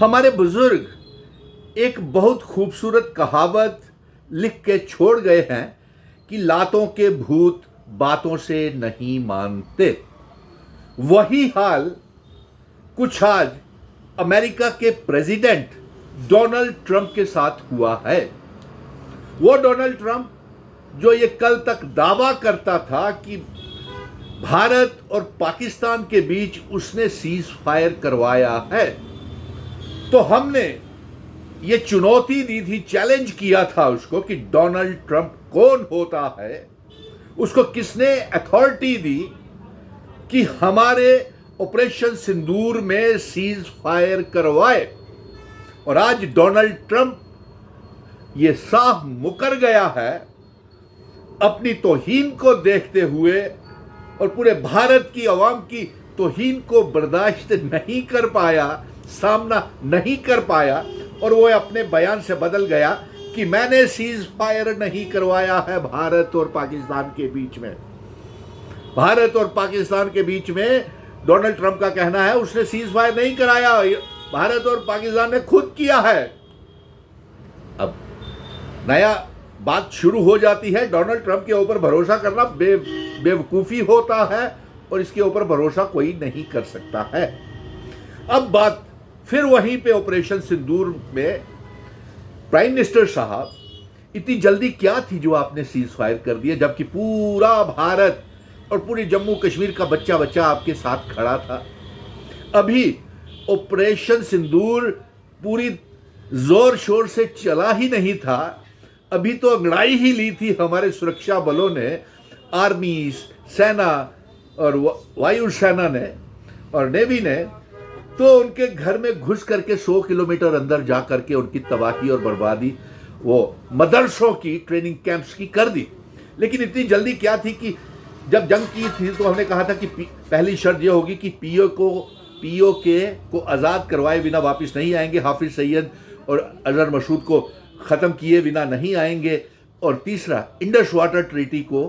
हमारे बुजुर्ग एक बहुत खूबसूरत कहावत लिख के छोड़ गए हैं कि लातों के भूत बातों से नहीं मानते। वही हाल कुछ आज अमेरिका के प्रेसिडेंट डोनाल्ड ट्रंप के साथ हुआ है। वो डोनाल्ड ट्रंप जो ये कल तक दावा करता था कि भारत और पाकिस्तान के बीच उसने सीज फायर करवाया है, तो हमने ये चुनौती दी थी, चैलेंज किया था उसको कि डोनाल्ड ट्रंप कौन होता है, उसको किसने अथॉरिटी दी कि हमारे ऑपरेशन सिंदूर में सीज फायर करवाए। और आज डोनाल्ड ट्रंप ये साफ मुकर गया है अपनी तौहीन को देखते हुए, और पूरे भारत की आवाम की तौहीन को बर्दाश्त नहीं कर पाया, सामना नहीं कर पाया, और वो अपने बयान से बदल गया कि मैंने सीज फायर नहीं करवाया है भारत और पाकिस्तान के बीच में। भारत और पाकिस्तान के बीच में डोनाल्ड ट्रंप का कहना है उसने सीज फायर नहीं कराया, भारत और पाकिस्तान ने खुद किया है। अब नया बात शुरू हो जाती है। डोनाल्ड ट्रंप के ऊपर भरोसा करना बेवकूफ़ी होता है और इसके ऊपर भरोसा कोई नहीं कर सकता है। अब बात फिर वहीं पे ऑपरेशन सिंदूर में प्राइम मिनिस्टर साहब, इतनी जल्दी क्या थी जो आपने सीज फायर कर दिया, जबकि पूरा भारत और पूरी जम्मू कश्मीर का बच्चा बच्चा आपके साथ खड़ा था। अभी ऑपरेशन सिंदूर पूरी जोर शोर से चला ही नहीं था, अभी तो अंगड़ाई ही ली थी हमारे सुरक्षा बलों ने, आर्मी, सेना और वायुसेना ने और नेवी ने, तो उनके घर में घुस करके 100 किलोमीटर अंदर जा करके उनकी तबाही और बर्बादी वो मदरसों की, ट्रेनिंग कैंप्स की कर दी। लेकिन इतनी जल्दी क्या थी कि जब जंग की थी तो हमने कहा था कि पहली शर्त यह होगी कि पीओके को आज़ाद करवाए बिना वापस नहीं आएंगे, हाफिज सईद और अजहर मसूद को ख़त्म किए बिना नहीं आएंगे, और तीसरा इंडस वाटर ट्रीटी को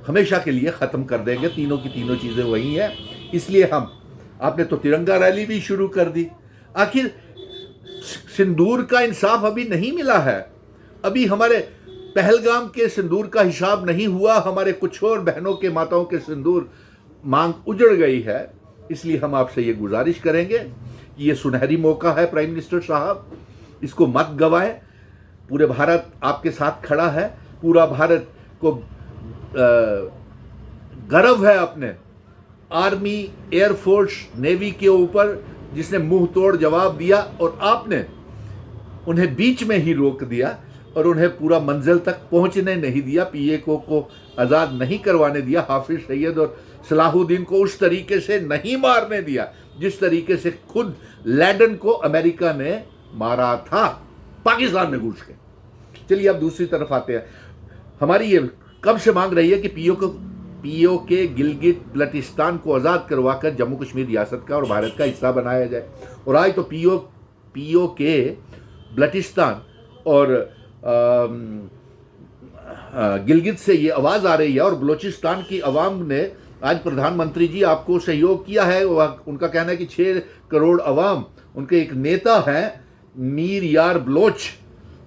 हमेशा के लिए ख़त्म कर देंगे। तीनों की तीनों चीज़ें वही हैं। इसलिए आपने तो तिरंगा रैली भी शुरू कर दी। आखिर सिंदूर का इंसाफ अभी नहीं मिला है, अभी हमारे पहलगाम के सिंदूर का हिसाब नहीं हुआ, हमारे कुछ और बहनों के, माताओं के सिंदूर मांग उजड़ गई है। इसलिए हम आपसे ये गुजारिश करेंगे कि ये सुनहरी मौका है प्राइम मिनिस्टर साहब, इसको मत गवाएं। पूरे भारत आपके साथ खड़ा है, पूरा भारत को गर्व है अपने आर्मी, एयरफोर्स, नेवी के ऊपर, जिसने मुंह तोड़ जवाब दिया और आपने उन्हें बीच में ही रोक दिया और उन्हें पूरा मंजिल तक पहुंचने नहीं दिया, पीओके को आज़ाद नहीं करवाने दिया, हाफिज सईद और सलाहुद्दीन को उस तरीके से नहीं मारने दिया जिस तरीके से खुद लैडन को अमेरिका ने मारा था पाकिस्तान में घुस के। चलिए अब दूसरी तरफ आते हैं। हमारी ये कब से मांग रही है कि पीओके गिलगित बल्टिस्तान को आज़ाद करवाकर जम्मू कश्मीर रियासत का और भारत का हिस्सा बनाया जाए। और आज तो पीओके बल्टिस्तान और गिलगित से ये आवाज़ आ रही है, और बलूचिस्तान की आवाम ने आज प्रधानमंत्री जी आपको सहयोग किया है। उनका कहना है कि 6 करोड़ आवाम, उनके एक नेता हैं मीर यार बलोच,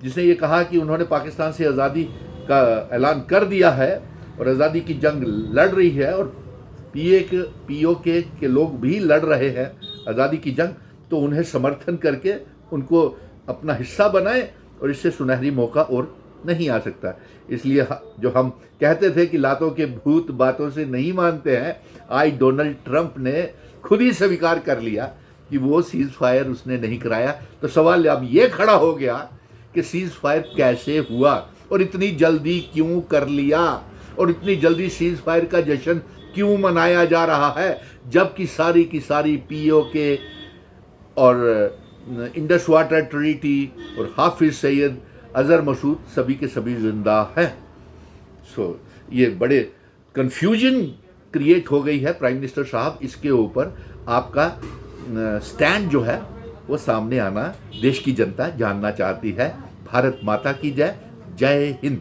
जिसने ये कहा कि उन्होंने पाकिस्तान से आज़ादी का ऐलान कर दिया है और आज़ादी की जंग लड़ रही है, और पीओके के लोग भी लड़ रहे हैं आज़ादी की जंग, तो उन्हें समर्थन करके उनको अपना हिस्सा बनाए, और इससे सुनहरी मौका और नहीं आ सकता। इसलिए जो हम कहते थे कि लातों के भूत बातों से नहीं मानते हैं, आज डोनाल्ड ट्रंप ने खुद ही स्वीकार कर लिया कि वो सीज फायर उसने नहीं कराया। तो सवाल अब ये खड़ा हो गया कि सीज फायर कैसे हुआ और इतनी जल्दी क्यों कर लिया, और इतनी जल्दी सीज फायर का जश्न क्यों मनाया जा रहा है, जबकि सारी की सारी पीओके और इंडस वाटर ट्रीटी और हाफिज सईद, अजहर मसूद सभी के सभी जिंदा हैं। ये बड़े कंफ्यूजन क्रिएट हो गई है प्राइम मिनिस्टर साहब। इसके ऊपर आपका स्टैंड जो है वो सामने आना देश की जनता जानना चाहती है। भारत माता की जय। जय हिंद।